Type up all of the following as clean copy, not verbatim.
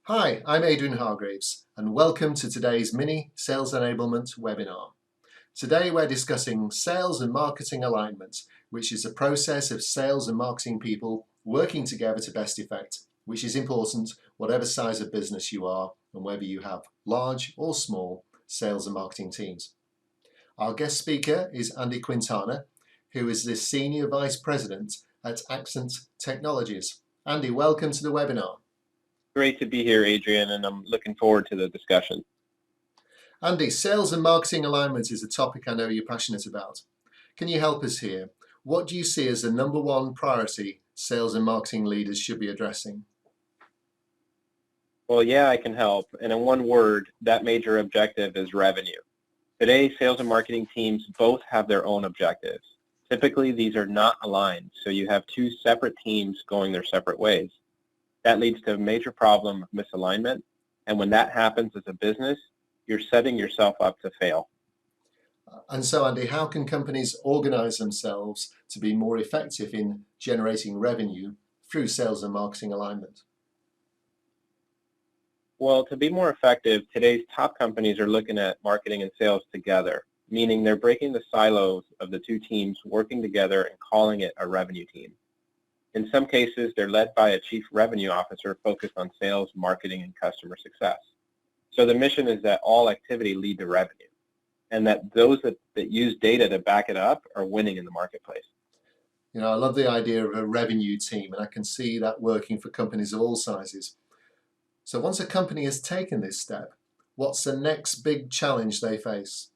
Hi, I'm Adrian Hargreaves, and welcome to today's mini Sales Enablement webinar. Today we're discussing sales and marketing alignment, which is a process of sales and marketing people working together to best effect, which is important whatever size of business you are and whether you have large or small sales and marketing teams. Our guest speaker is Andy Quintana, who is the Senior Vice President at Accent Technologies. Andy, welcome to the webinar. Great to be here, Adrian, and I'm looking forward to the discussion. Andy, sales and marketing alignment is a topic I know you're passionate about. Can you help us here? What do you see as the number one priority sales and marketing leaders should be addressing? Well, yeah, I can help. And in one word, that major objective is revenue. Today, sales and marketing teams both have their own objectives. Typically, these are not aligned, so you have two separate teams going their separate ways. That leads to a major problem of misalignment, and when that happens as a business, you're setting yourself up to fail. And so, Andy, how can companies organize themselves to be more effective in generating revenue through sales and marketing alignment? Well, to be more effective, today's top companies are looking at marketing and sales together, meaning they're breaking the silos of the two teams working together and calling it a revenue team. In some cases, they're led by a chief revenue officer focused on sales, marketing, and customer success. So the mission is that all activity lead to revenue, and that those that use data to back it up are winning in the marketplace. You know, I love the idea of a revenue team, and I can see that working for companies of all sizes. So once a company has taken this step, what's the next big challenge they face?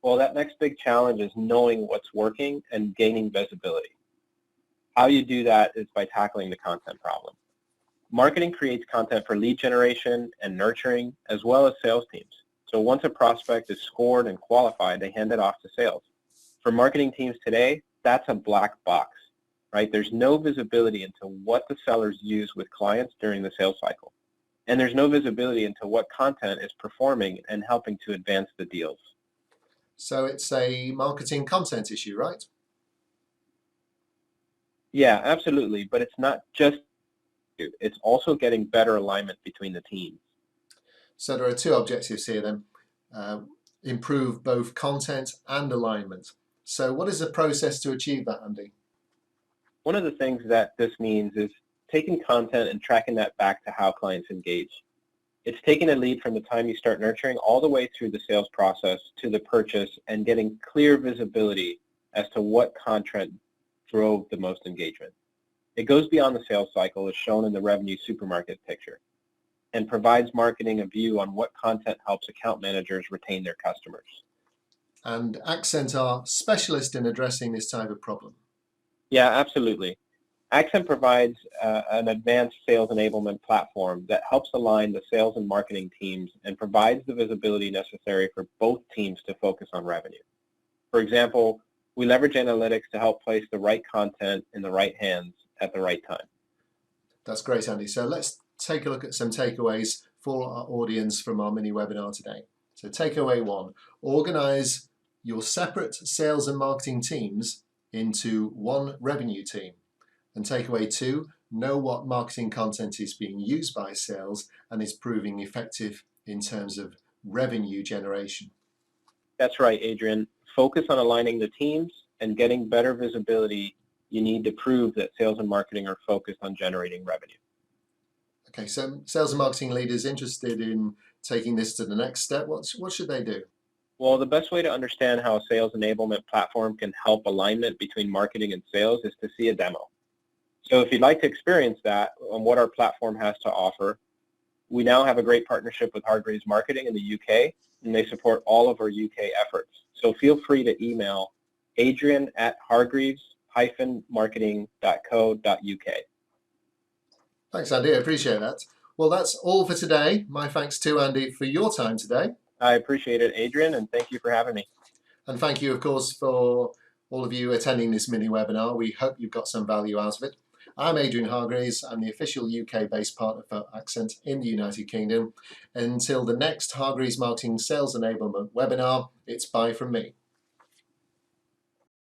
Well, that next big challenge is knowing what's working and gaining visibility. How you do that is by tackling the content problem. Marketing creates content for lead generation and nurturing, as well as sales teams. So once a prospect is scored and qualified, they hand it off to sales. For marketing teams today, that's a black box, right? There's no visibility into what the sellers use with clients during the sales cycle. And there's no visibility into what content is performing and helping to advance the deals. So it's a marketing content issue, right? Yeah, absolutely. But it's not just, it's also getting better alignment between the teams. So there are two objectives here then. Improve both content and alignment. So what is the process to achieve that, Andy? One of the things that this means is taking content and tracking that back to how clients engage. It's taking a lead from the time you start nurturing all the way through the sales process to the purchase and getting clear visibility as to what content drove the most engagement. It goes beyond the sales cycle as shown in the revenue supermarket picture and provides marketing a view on what content helps account managers retain their customers. And Accent are specialists in addressing this type of problem. Yeah, absolutely. Accent provides an advanced sales enablement platform that helps align the sales and marketing teams and provides the visibility necessary for both teams to focus on revenue. For example, we leverage analytics to help place the right content in the right hands at the right time. That's great, Andy. So let's take a look at some takeaways for our audience from our mini webinar today. So takeaway one, organize your separate sales and marketing teams into one revenue team. And takeaway two, know what marketing content is being used by sales and is proving effective in terms of revenue generation. That's right, Adrian. Focus on aligning the teams and getting better visibility. You need to prove that sales and marketing are focused on generating revenue. Okay, so sales and marketing leaders interested in taking this to the next step, what should they do? Well, the best way to understand how a sales enablement platform can help alignment between marketing and sales is to see a demo. So if you'd like to experience that and what our platform has to offer, we now have a great partnership with Hargreaves Marketing in the UK, and they support all of our UK efforts. So feel free to email adrian@hargreaves-marketing.co.uk. Thanks, Andy. I appreciate that. Well, that's all for today. My thanks to Andy for your time today. I appreciate it, Adrian, and thank you for having me. And thank you, of course, for all of you attending this mini webinar. We hope you've got some value out of it. I'm Adrian Hargreaves. I'm the official UK-based partner for Accent in the United Kingdom. Until the next Hargreaves Marketing Sales Enablement webinar, it's bye from me.